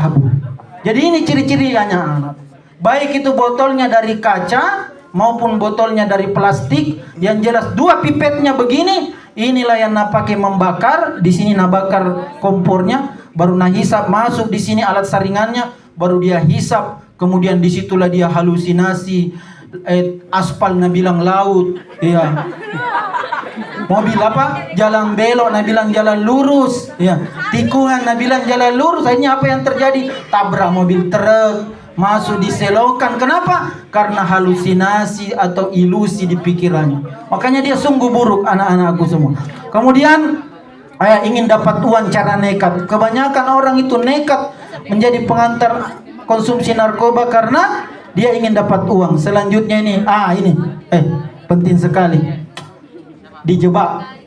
sabu. Jadi ini ciri-cirinya anak. Baik itu botolnya dari kaca maupun botolnya dari plastik, yang jelas dua pipetnya begini, inilah yang nak pakai membakar. Di sini nak bakar kompornya, baru nak hisap masuk di sini alat saringannya, baru dia hisap, kemudian disitulah dia halusinasi. Aspal nak bilang laut, ya. Mobil apa? Jalan belok nak bilang jalan lurus, ya. Tikungan nak bilang jalan lurus. Akhirnya apa yang terjadi? Tabrak mobil truk, masuk diselokan. Kenapa? Karena halusinasi atau ilusi di pikirannya. Makanya dia sungguh buruk anak-anakku semua. Kemudian ingin dapat uang cara nekat. Kebanyakan orang itu nekat menjadi pengantar konsumsi narkoba karena dia ingin dapat uang. Selanjutnya ini, ini penting sekali. Dijebak.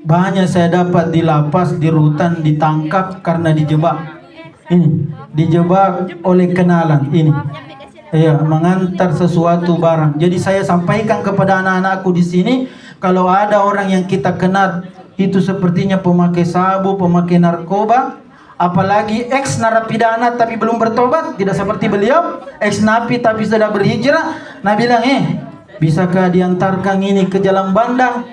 Banyak saya dapat di lapas, di rutan, ditangkap karena dijebak. Ini dijebak oleh kenalan ini. Ya, mengantar sesuatu barang. Jadi saya sampaikan kepada anak-anakku di sini, kalau ada orang yang kita kenal itu sepertinya pemakai sabu, pemakai narkoba, apalagi ex narapidana tapi belum bertobat, tidak seperti beliau, ex napi tapi sudah berhijrah. Nah bilang, bisakah diantarkan ini ke Jalan Bandang?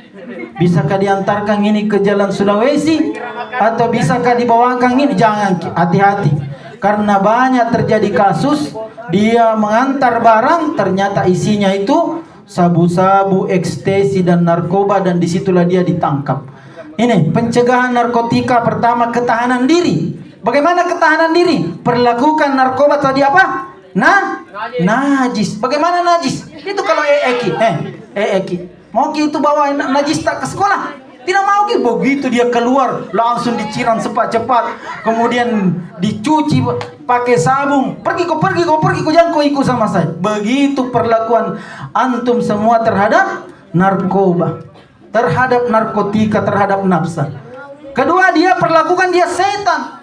Bisakah diantarkan ini ke Jalan Sulawesi? Atau bisakah dibawakan ini? Jangan, hati-hati. Karena banyak terjadi kasus dia mengantar barang, ternyata isinya itu sabu-sabu, ekstasi dan narkoba, dan disitulah dia ditangkap. Ini pencegahan narkotika. Pertama, ketahanan diri. Bagaimana ketahanan diri? Perlakukan narkoba tadi apa? Najis. Bagaimana najis? Itu kalau eki. Mau itu bawa najis tak ke sekolah? Tidak mau gitu. Begitu dia keluar langsung diciram cepat-cepat, kemudian dicuci pakai sabun. Pergi kau jangan kau ikut sama saya. Begitu perlakuan antum semua terhadap narkoba, terhadap narkotika, terhadap nafsa. Kedua, dia perlakukan dia setan.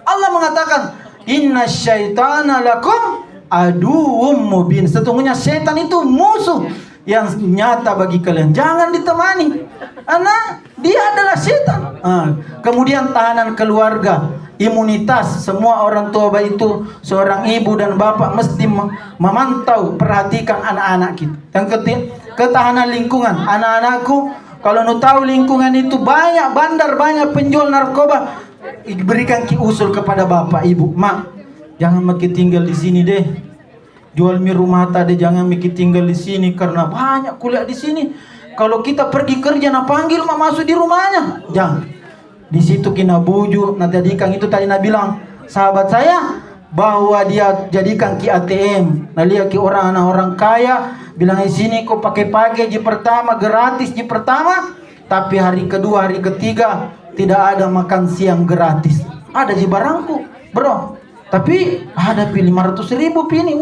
Allah mengatakan, inna syaitana lakum aduwwum mubin. Sesungguhnya setan itu musuh yang nyata bagi kalian. Jangan ditemani, karena dia adalah setan. Kemudian tahanan keluarga, imunitas. Semua orang tua, baik itu seorang ibu dan bapak, mesti memantau, perhatikan anak-anak kita. Yang ketiga, ketahanan lingkungan. Anak-anakku, kalau nu tahu lingkungan itu banyak bandar, banyak penjual narkoba, berikan usul kepada bapak ibu, mak, jangan makin tinggal di sini deh. Jual mie rumah tadi, jangan mikir tinggal di sini karena banyak kuliah di sini. Kalau kita pergi kerja, nak panggil mak masuk di rumahnya. Jangan. Di situ kena bujuk. Nanti jadikan itu tadi nak bilang sahabat saya bahwa dia jadikan ki ATM. Nah lihat ki orang kaya bilang di sini kok pakai ji pertama gratis ji pertama, tapi hari kedua, hari ketiga tidak ada makan siang gratis. Ada ji barangku, bro. Tapi ada 500.000 pini.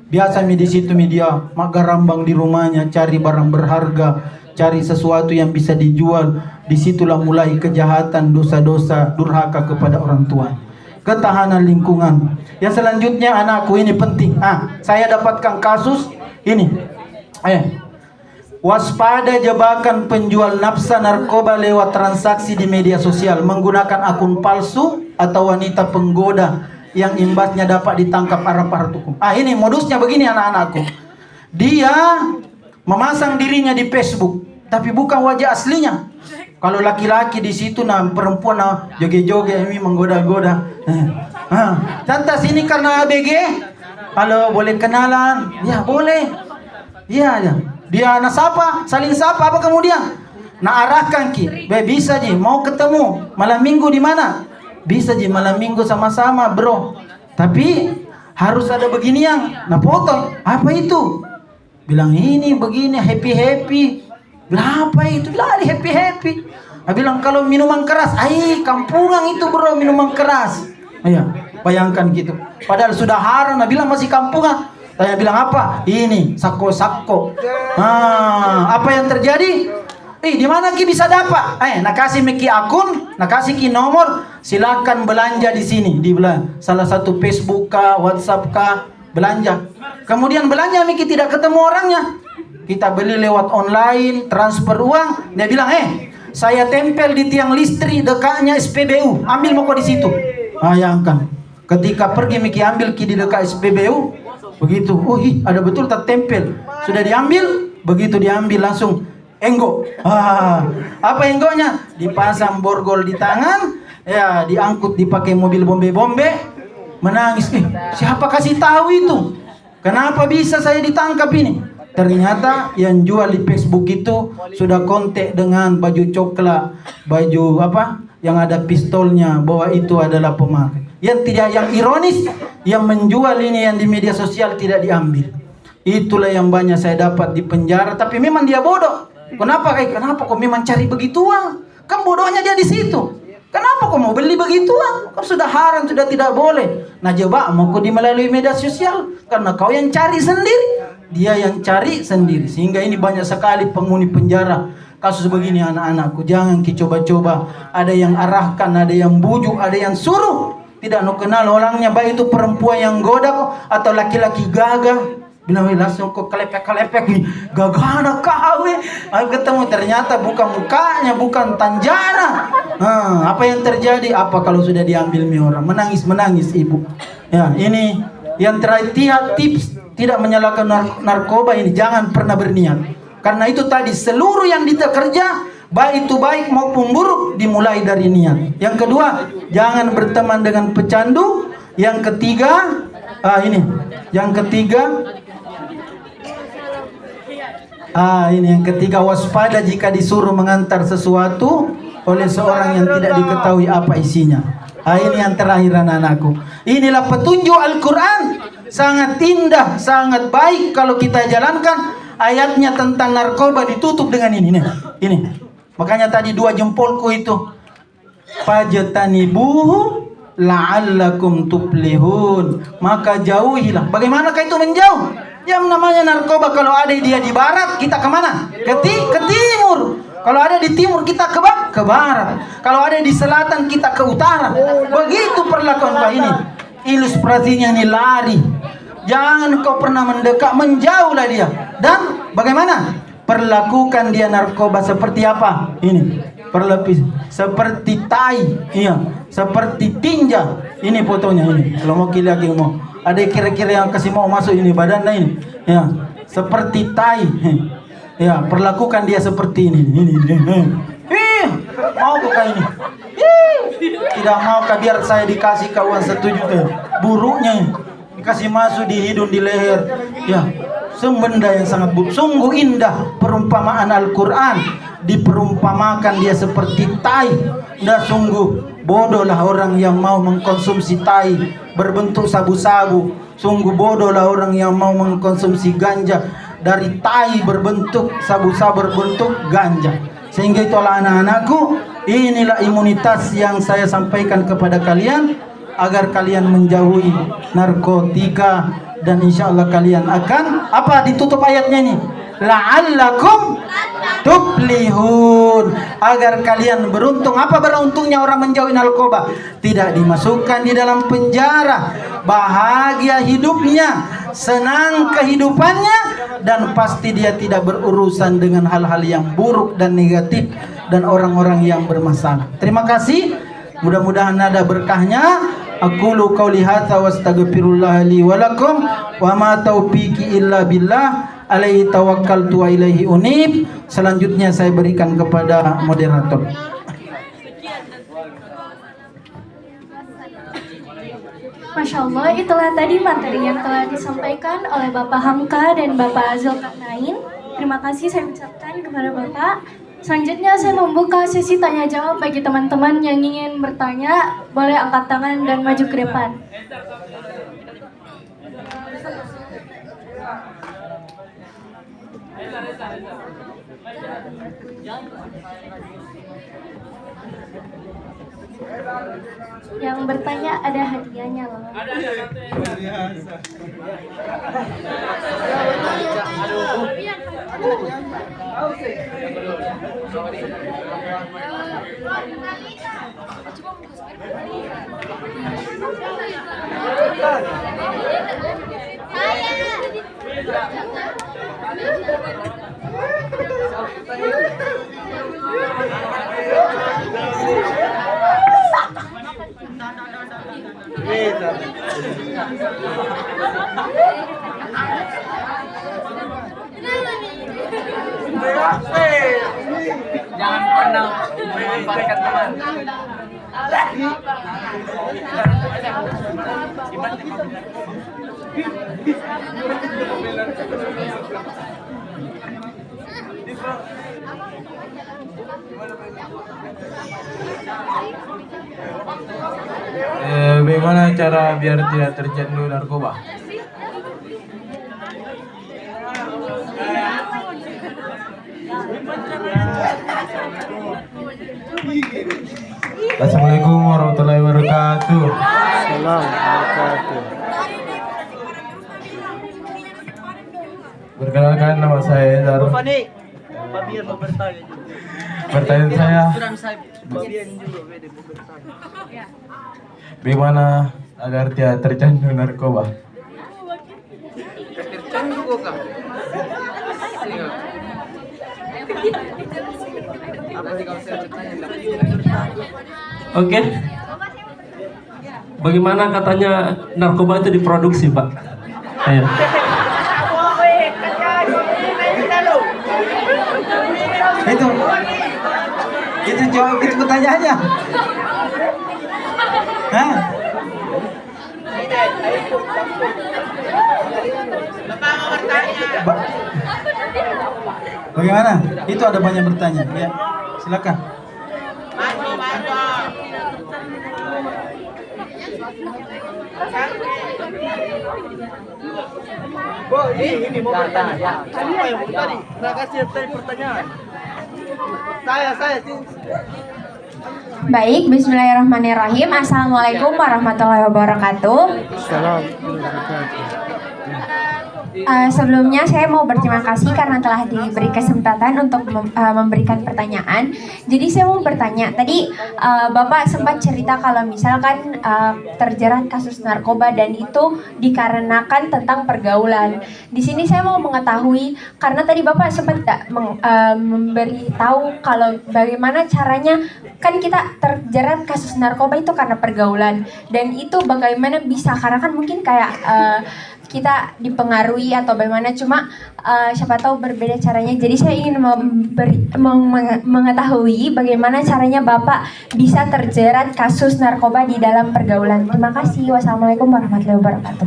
Biasa di situ media magarambang di rumahnya, cari barang berharga, cari sesuatu yang bisa dijual. Disitulah mulai kejahatan, dosa-dosa, durhaka kepada orang tua. Ketahanan lingkungan. Yang selanjutnya, anakku, ini penting. Saya dapatkan kasus ini. Waspada jebakan penjual nafsa narkoba lewat transaksi di media sosial menggunakan akun palsu atau wanita penggoda yang imbasnya dapat ditangkap aparat hukum. Ini modusnya begini anak-anakku. Dia memasang dirinya di Facebook, tapi bukan wajah aslinya. Kalau laki-laki di situ, perempuan joget-joget ini menggoda-goda. Tante sini karena ABG, kalau boleh kenalan, ya boleh. Iya. Dia sapa, saling sapa, apa kemudian? Arahkan ki, bisa ji, mau ketemu malam minggu di mana? Bisa ji, malam minggu sama-sama bro. Tapi harus ada beginian. Foto, apa itu? Bilang ini begini, happy. Berapa itu? Lari happy. Bilang kalau minuman keras, kampungan itu bro, minuman keras. Bayangkan gitu. Padahal sudah haram, bilang masih kampungan. Saya bilang apa? Ini sako. Apa yang terjadi? Di mana ki bisa dapat? Nak kasih ki akun, nak kasih ki nomor, silakan belanja di sini. Di salah satu Facebook kah, WhatsApp kah, belanja. Kemudian belanja ki tidak ketemu orangnya. Kita beli lewat online, transfer uang. Dia bilang, saya tempel di tiang listrik dekatnya SPBU. Ambil moko di situ. Bayangkan, ketika pergi Miki ambil ki di dekat SPBU, begitu, oh ada betul tertempel, sudah diambil, begitu diambil langsung enggo. Apa enggonya? Dipasang borgol di tangan, ya diangkut dipakai mobil bombe-bombe, menangis. Siapa kasih tahu itu? Kenapa bisa saya ditangkap ini? Ternyata yang jual di Facebook itu sudah kontak dengan baju coklat, baju apa? Yang ada pistolnya, bahwa itu adalah pemakai. Yang ironis, yang menjual ini yang di media sosial tidak diambil. Itulah yang banyak saya dapat di penjara. Tapi memang dia bodoh. Kenapa kok memang cari begituan? Kan bodohnya dia di situ. Kenapa kok mau beli begituan? Kan sudah haram, sudah tidak boleh. Nah coba mau kau di melalui media sosial, karena kau yang cari sendiri, dia yang cari sendiri. Sehingga ini banyak sekali penghuni penjara. Kasus begini anak-anakku, jangan coba-coba. Ada yang arahkan, ada yang bujuk, ada yang suruh. Tidak nak kenal orangnya, baik itu perempuan yang goda kok atau laki-laki gagah. Bilang langsung kok kelepek-kelepek nih, gagah nak kau. Aku ketemu ternyata bukan mukanya, bukan tanjana. Apa yang terjadi? Apa kalau sudah diambil mi orang? Menangis ibu. Ya, ini yang terakhir tips tidak menyalahkan narkoba ini, jangan pernah berniat. Karena itu tadi seluruh yang kita kerja, baik itu baik maupun buruk, dimulai dari niat. Yang kedua, jangan berteman dengan pecandu. Yang ketiga, yang ketiga waspada jika disuruh mengantar sesuatu oleh seorang yang tidak diketahui apa isinya. Ini yang terakhir anak-anakku. Inilah petunjuk Al-Quran, sangat indah, sangat baik kalau kita jalankan. Ayatnya tentang narkoba ditutup dengan ini. Makanya tadi 2 jempolku itu. Fajtanibuhu la'allakum tuflihun. Maka jauhilah. Bagaimanakah itu menjauh? Yang namanya narkoba kalau ada dia di barat, kita kemana? Ke timur. Kalau ada di timur, kita ke barat. Kalau ada di selatan, kita ke utara. Begitu perlakuan Pak ini. Ilustrasinya ini lari. Jangan kau pernah mendekat, menjauhlah dia. Dan bagaimana? Perlakukan dia narkoba seperti apa? Ini perlapis, seperti tai, seperti tinja. Ini fotonya ini. Kalau mau lagi mau, ada kira-kira yang kasih mau masuk ini badannya ini. Ya, seperti tai. Ya, perlakukan dia seperti ini. Mau kau ini? Tidak mau kah biar saya dikasih kawan 1 juta? Buruknya dikasih masuk di hidung, di leher. Ya, benda yang sangat buruk. Sungguh indah perumpamaan Al-Quran. Diperumpamakan dia seperti tai. Dan sungguh bodohlah orang yang mau mengkonsumsi tai berbentuk sabu-sabu. Sungguh bodohlah orang yang mau mengkonsumsi ganja dari tai berbentuk sabu-sabu, berbentuk ganja. Sehingga itulah anak-anakku, inilah imunitas yang saya sampaikan kepada kalian, agar kalian menjauhi narkotika. Dan insya Allah kalian akan apa? Ditutup ayatnya ini, la'allakum tuflihun, agar kalian beruntung. Apa beruntungnya orang menjauhi narkoba? Tidak dimasukkan di dalam penjara, bahagia hidupnya, senang kehidupannya, dan pasti dia tidak berurusan dengan hal-hal yang buruk dan negatif dan orang-orang yang bermasalah. Terima kasih, mudah-mudahan ada berkahnya. Aqulu qauli hadza wastaghfirullah li wa lakum wa ma taufiqi illa billah alaihi tawakkaltu wa ilaihi unib. Selanjutnya saya berikan kepada moderator. Masya Allah, itulah tadi materi yang telah disampaikan oleh Bapak Hamka dan Bapak Zulkarnain. Terima kasih saya ucapkan kepada Bapak. Selanjutnya saya membuka sesi tanya jawab bagi teman-teman yang ingin bertanya, boleh angkat tangan dan maju ke depan. Yang bertanya ada hadiahnya loh. Jangan pernah memanfaatkan teman. Bagaimana cara biar tidak tercandu narkoba? Assalamualaikum warahmatullahi wabarakatuh. Perkenalkan, nama saya Dar. Pertanyaan saya, bagaimana agar tidak tercandu narkoba? Tercandu kok. Oke. Bagaimana katanya narkoba itu diproduksi, Pak? Ayo. Itu jawab itu pertanyaannya. Hah? Ba- Bagaimana? Itu ada banyak bertanya. Ya, silakan. Ini mau bertanya. Siapa yang tadi? Nggak kasih tadi pertanyaan. Saya sih. Baik, bismillahirrahmanirrahim. Assalamualaikum warahmatullahi wabarakatuh. Sebelumnya saya mau berterima kasih karena telah diberi kesempatan untuk memberikan pertanyaan. Jadi saya mau bertanya, tadi Bapak sempat cerita kalau misalkan terjerat kasus narkoba dan itu dikarenakan tentang pergaulan. Di sini saya mau mengetahui, karena tadi Bapak sempat memberi tahu kalau bagaimana caranya, kan kita terjerat kasus narkoba itu karena pergaulan, dan itu bagaimana bisa, karena kan mungkin kayak kita dipengaruhi atau bagaimana, cuma siapa tahu berbeda caranya. Jadi saya ingin mengetahui bagaimana caranya Bapak bisa terjerat kasus narkoba di dalam pergaulan. Terima kasih. Wassalamualaikum warahmatullahi wabarakatuh.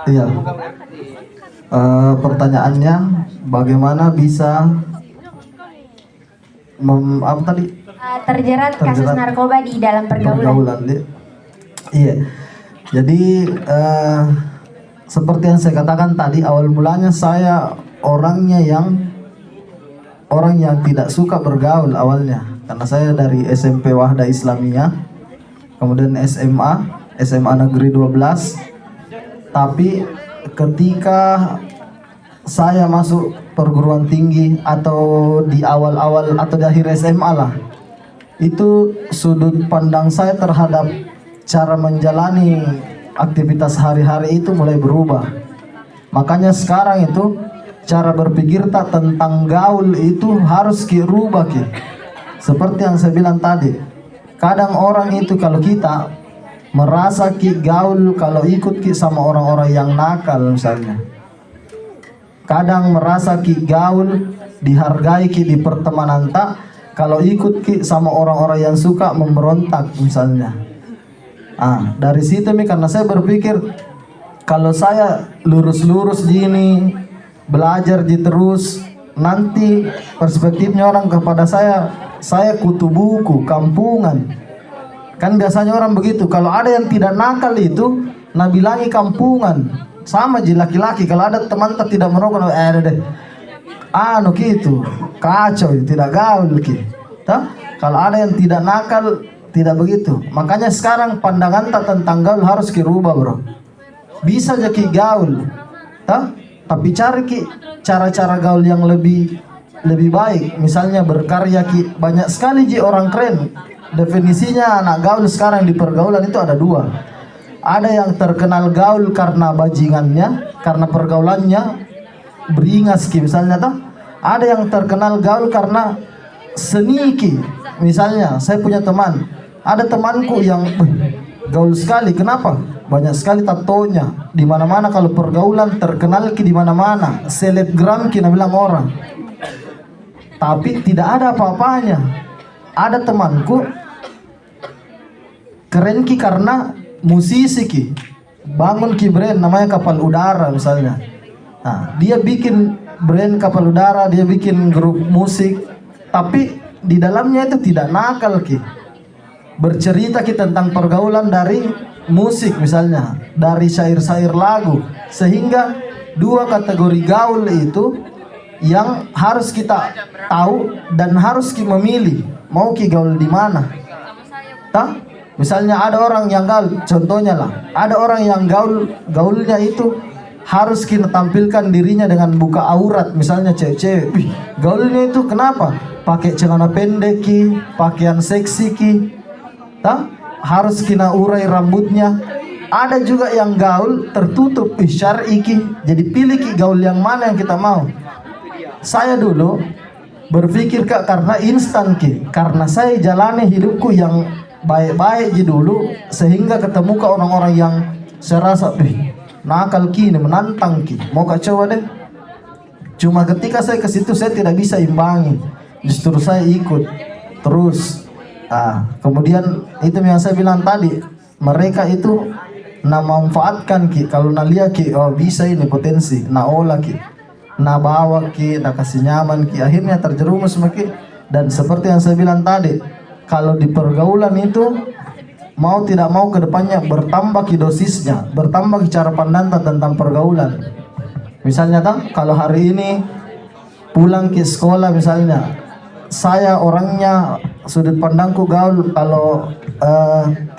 Iya. Pertanyaannya, bagaimana bisa apa tadi? Terjerat kasus narkoba di dalam pergaulan. Iya. Jadi seperti yang saya katakan tadi, awal mulanya saya orang yang tidak suka bergaul awalnya, karena saya dari SMP Wahda Islamiyah, kemudian SMA Negeri 12. Tapi ketika saya masuk perguruan tinggi atau di awal-awal atau di akhir SMA lah, itu sudut pandang saya terhadap cara menjalani aktivitas hari-hari itu mulai berubah. Makanya sekarang itu cara berpikir tak tentang gaul itu harus dirubah ki. Seperti yang saya bilang tadi, kadang orang itu kalau kita merasa ki gaul kalau ikut ki sama orang-orang yang nakal misalnya, kadang merasa ki gaul dihargai ki di pertemanan tak kalau ikut ki sama orang-orang yang suka memberontak misalnya. Dari situ karena saya berpikir kalau saya lurus-lurus gini, belajar terus, nanti perspektifnya orang kepada saya kutu buku, kampungan. Kan biasanya orang begitu. Kalau ada yang tidak nakal itu, nah bilangi kampungan. Sama ji laki-laki, kalau ada teman tidak merokok, gitu, kacau, tidak gaul ki. Kalau ada yang tidak nakal, tidak begitu. Makanya sekarang pandangan tak tentang gaul harus dirubah, bro. Bisa jadi gaul, tapi cari ki cara-cara gaul yang lebih baik. Misalnya berkarya ki. Banyak sekali ji orang keren. Definisinya anak gaul sekarang di pergaulan itu ada dua. Ada yang terkenal gaul karena bajingannya, karena pergaulannya beringas ki misalnya Ada yang terkenal gaul karena seni ki. Misalnya saya punya teman, Ada temanku yang gaul sekali. Kenapa? Banyak sekali tatonya. Di mana-mana kalau pergaulan terkenal ki di mana-mana. Selebgram ki bilang orang. Tapi tidak ada apa-apanya. Ada temanku keren ki karena musisi ki. Bangun ki brand namanya Kapal Udara misalnya. Nah, dia bikin brand Kapal Udara, dia bikin grup musik, tapi di dalamnya itu tidak nakal ki. Bercerita ki tentang pergaulan dari musik misalnya, dari syair-syair lagu, sehingga dua kategori gaul itu yang harus kita tahu dan harus kita memilih mau ki gaul di mana. Misalnya ada orang yang gaul, contohnya lah, ada orang yang gaulnya itu harus kita tampilkan dirinya dengan buka aurat, misalnya cewek-cewek. Gaulnya itu kenapa? Pakai celana pendek ki, pakaian seksi ki, harus kena urai rambutnya. Ada juga yang gaul tertutup, syar'i ki. Jadi pilih ki gaul yang mana yang kita mau. Saya dulu berpikir Kak karena instan ki, karena saya jalani hidupku yang baik-baik ji dulu, sehingga ketemu ke orang-orang yang saya rasa nakal ki, ini menantang ki, mau Kak coba deh. Cuma ketika saya ke situ saya tidak bisa imbangi, justru saya ikut terus. Kemudian itu yang saya bilang tadi, mereka itu memanfaatkan ki, kalau lihat ki, oh bisa ini potensi, olah ki, bawa ki, kasih nyaman ki, akhirnya terjerumus makin. Dan seperti yang saya bilang tadi, kalau di pergaulan itu mau tidak mau ke depannya bertambah ki dosisnya, bertambah ki cara pandang tentang pergaulan. Misalnya kalau hari ini pulang ke sekolah misalnya, saya orangnya sudut pandangku gaul kalau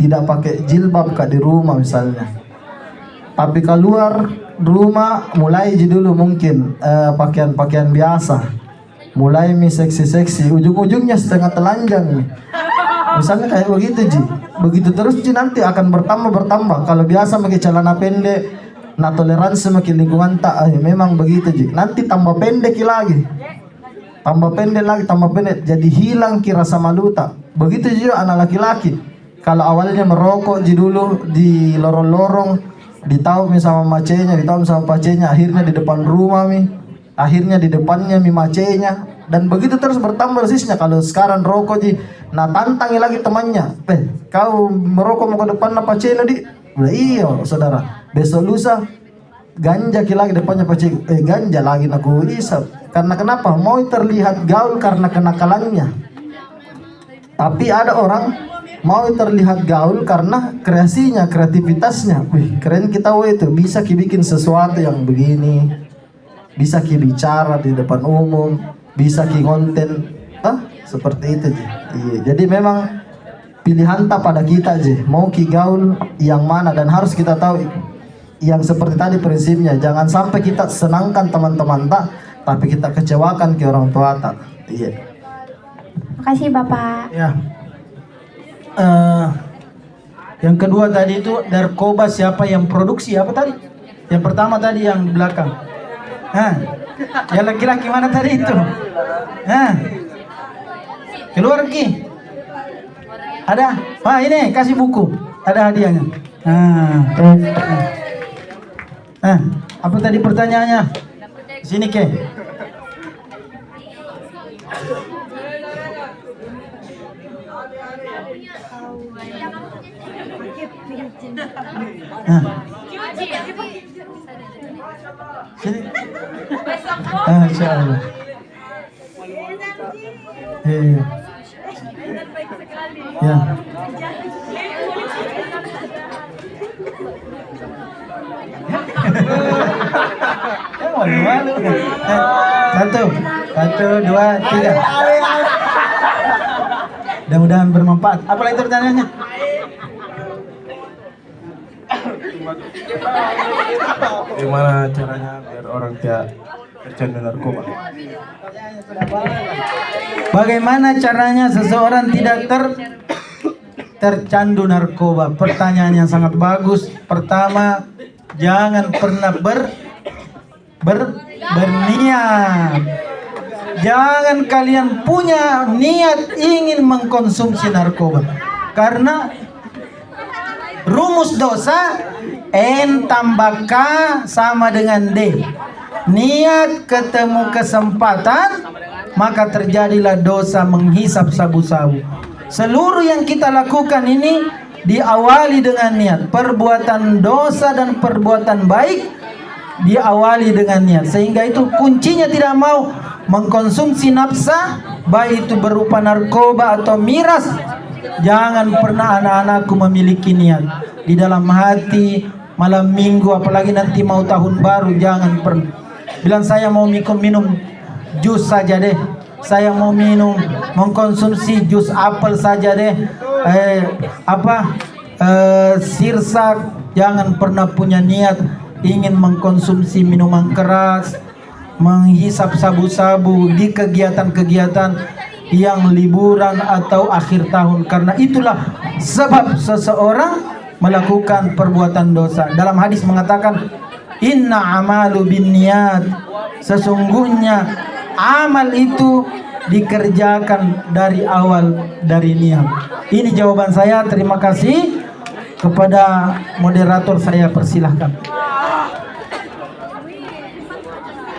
tidak pakai jilbab Kak di rumah misalnya. Tapi keluar rumah mulai dulu mungkin pakaian-pakaian biasa. Mulai seksi-seksi, ujung-ujungnya setengah telanjang nih. Misalnya kayak begitu ji. Begitu terus ji nanti akan bertambah. Kalau biasa pakai celana pendek, toleransi makin lingkungan memang begitu ji. Nanti tambah pendek lagi. Tambah pendek, jadi hilang ki rasa malu tak. Begitu juga anak laki-laki. Kalau awalnya merokok ji dulu di lorong-lorong, ditahu sama macenya, ditahu sama pacenya, akhirnya di depan rumah akhirnya di depannya macenya, dan begitu terus bertambah dosisnya. Kalau sekarang rokok ji, tantangi lagi temannya, kau merokok mau ke depan pacenya di, iya saudara, besok lusa ganja ki lagi depannya pacenya, ganja lagi aku isap. Karena kenapa? Mau terlihat gaul karena kenakalannya. Tapi ada orang mau terlihat gaul karena kreasinya, kreativitasnya. Keren kita itu bisa bikin sesuatu yang begini, bisa ki bicara di depan umum, bisa ki konten, seperti itu ji. Iya. Jadi memang pilihan pada kita ji, mau ki gaul yang mana, dan harus kita tahu yang seperti tadi prinsipnya. Jangan sampai kita senangkan teman-teman tapi kita kecewakan ke orang tua tak. Iya. Makasih Bapak. Ya. Yang kedua tadi itu narkoba siapa yang produksi, apa tadi? Yang pertama tadi yang di belakang. Yang laki-laki mana tadi itu? Keluar Ki. Ada? Ini kasih buku. Ada hadiahnya. Apa tadi pertanyaannya? Sini Ke. Sini. Insyaallah. Ya. Malu-malu. Satu, dua, tiga. Mudah-mudahan bermanfaat. Apa lagi pertanyaannya? Gimana caranya biar orang tidak tercandu narkoba? Bagaimana caranya seseorang tidak tercandu narkoba? Pertanyaan yang sangat bagus. Pertama, jangan pernah berniat. Jangan kalian punya niat ingin mengkonsumsi narkoba. Karena rumus dosa N tambah K sama dengan D. Niat ketemu kesempatan, maka terjadilah dosa menghisap sabu-sabu. Seluruh yang kita lakukan ini diawali dengan niat. Perbuatan dosa dan perbuatan baik diawali dengan niat. Sehingga itu kuncinya tidak mau mengkonsumsi nafsa, baik itu berupa narkoba atau miras. Jangan pernah anak-anakku memiliki niat di dalam hati malam minggu, apalagi nanti mau tahun baru, jangan pernah bilang saya mau minum jus saja deh, saya mau mengkonsumsi jus apel saja deh, sirsak. Jangan pernah punya niat ingin mengkonsumsi minuman keras, menghisap sabu-sabu di kegiatan-kegiatan yang liburan atau akhir tahun, karena itulah sebab seseorang melakukan perbuatan dosa. Dalam hadis mengatakan, inna amalu binniyat, sesungguhnya amal itu dikerjakan dari awal dari niat. Ini jawaban saya. Terima kasih. Kepada moderator saya persilahkan.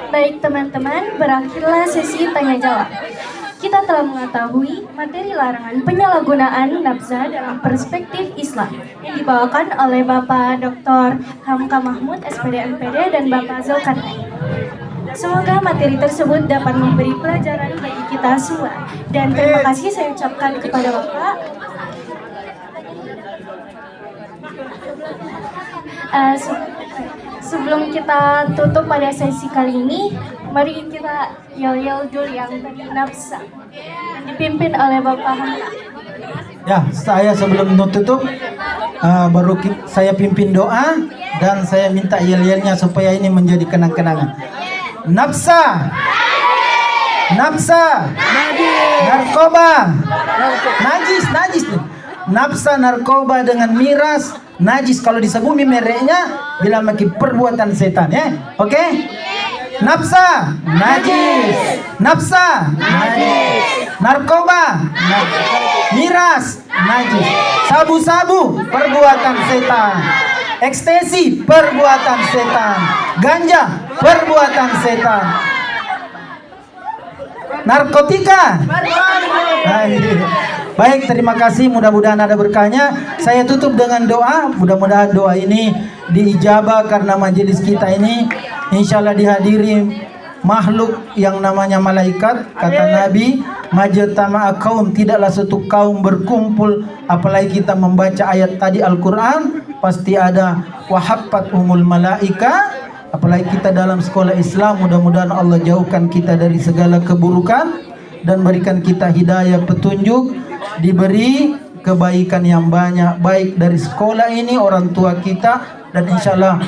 Baik teman-teman, berakhirlah sesi tanya jawab. Kita telah mengetahui materi larangan penyalahgunaan nafsa dalam perspektif Islam yang dibawakan oleh Bapak Dr. Hamka Mahmud, SPD MPD, dan Bapak Zulkarnain. Semoga materi tersebut dapat memberi pelajaran bagi kita semua. Dan terima kasih saya ucapkan kepada Bapak. Sebelum kita tutup pada sesi kali ini, mari kita yel-yel dulu yang tadi nafsa yang dipimpin oleh Bapak Hamka. Ya, saya sebelum tutup saya pimpin doa dan saya minta yel-yelnya supaya ini menjadi kenang-kenangan. Nafsa, nafsa, narkoba, najis. Nafsa, narkoba dengan miras, najis. Kalau disebut mereknya, bilang lagi perbuatan setan, ya. Oke? Nafsa, najis. Nafsa, najis. Narkoba, najis. Miras, najis. Sabu-sabu, perbuatan setan. Ekstasi, perbuatan setan. Ganja, perbuatan setan. Narkotika. Baik, terima kasih. Mudah-mudahan ada berkahnya. Saya tutup dengan doa. Mudah-mudahan doa ini diijabah karena majelis kita ini insya Allah dihadiri makhluk yang namanya malaikat. Kata Nabi, majtama'a kaum, tidaklah satu kaum berkumpul, apalagi kita membaca ayat tadi Al-Quran, pasti ada wahabbat umul malaika. Apalagi kita dalam sekolah Islam, mudah-mudahan Allah jauhkan kita dari segala keburukan dan berikan kita hidayah petunjuk, diberi kebaikan yang banyak, baik dari sekolah ini, orang tua kita, dan insya Allah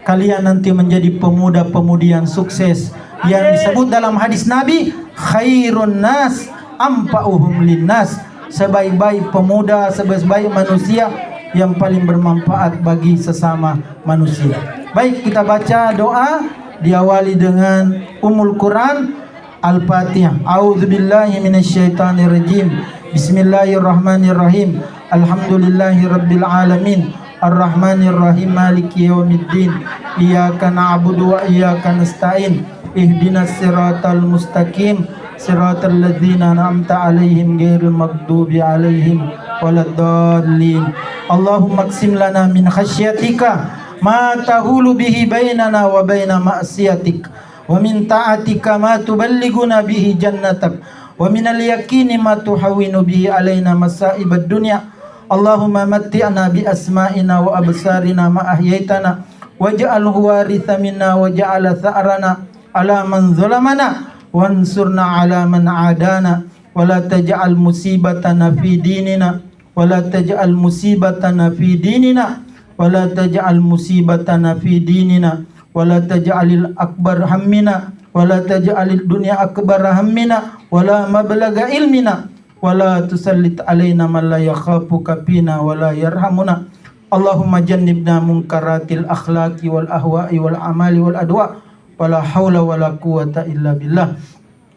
kalian nanti menjadi pemuda-pemudi yang sukses, yang disebut dalam hadis Nabi, khairun nas ampa'uhum linnas, sebaik-baik pemuda, sebaik-baik manusia yang paling bermanfaat bagi sesama manusia. Baik, kita baca doa diawali dengan Ummul Quran Al-Fatihah. A'udzubillahi minasyaitonirrajim. Bismillahirrahmanirrahim. Alhamdulillahirabbil alamin. Arrahmanirrahim. Maliki yaumiddin. Iyyaka na'budu wa iyyaka nasta'in. Ihdinas siratal mustaqim. Siratal ladzina an'amta 'alaihim ghairil maghdubi 'alaihim waladdallin. Allahumma qsim lana min khasyatika ma tahulu bihi bainana wa baina ma'siyatik, wa min ta'atika ma tuballighuna bihi jannatak, wa min al-yaqini ma tuhawwinu bihi alaina masa'ibad dunya. Allahumma matti'na bi asma'ina wa absarina ma ahyaitana waj'alhu waritha minna waj'al tha'rana ala man zalamana wansurna ala man adana wa la taj'al musibatana fi dinina wa la taj'al musibatana fi dinina wa la taj'al musibatana fi dinina wa la taj'alil akbar hammina wa la taj'alid dunya akbar hammina wa la mablagha ilmina wa la tusallit alaina man la yakhafuka fina wa la yarhamuna. Allahumma jannibna munkaratil akhlaqi wal ahwa'i wal amali wal adwa wa la hawla wa la quwwata illa billah.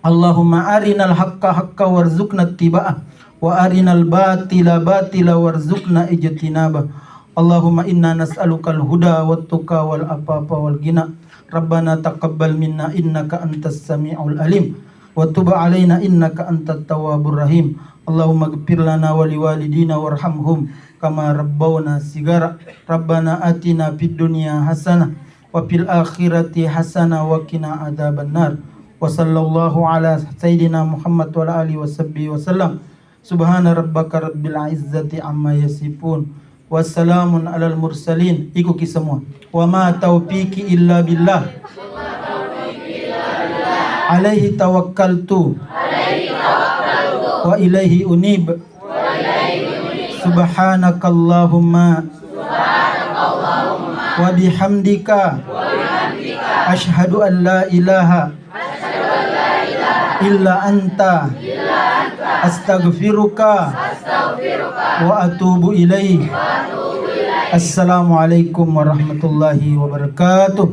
Allahumma arinal haqqa haqqa warzuqna ittiba'ah wa arinal batila batila warzuqna ijtinabah. Allahumma inna nas'alukal huda wat tuqa wal afafa wal ghina. Rabbana taqabbal minna innaka antas samiul alim wa tub alaina innaka antat tawwabur rahim. Allahumma ighfir lana wa liwalidina warhamhum kama rabbawna sigara. Rabbana atina fid dunya hasanah wa fil akhirati hasanah wa qina adzabannar. Wa sallallahu ala sayyidina Muhammad wa ala alihi washabbihi wasallam. Subhana rabbaka rabbil izzati amma yasifun. Wassalamun alal mursalin. Ikuti semua. Wa ma taufiqi illa billah. Alaihi tawakkaltu. Wa ilaihi unib. Subhanakallahumma wa bihamdika asyhadu an la ilaha illa anta astaghfiruka wa atubu ilaih. Assalamualaikum warahmatullahi wabarakatuh.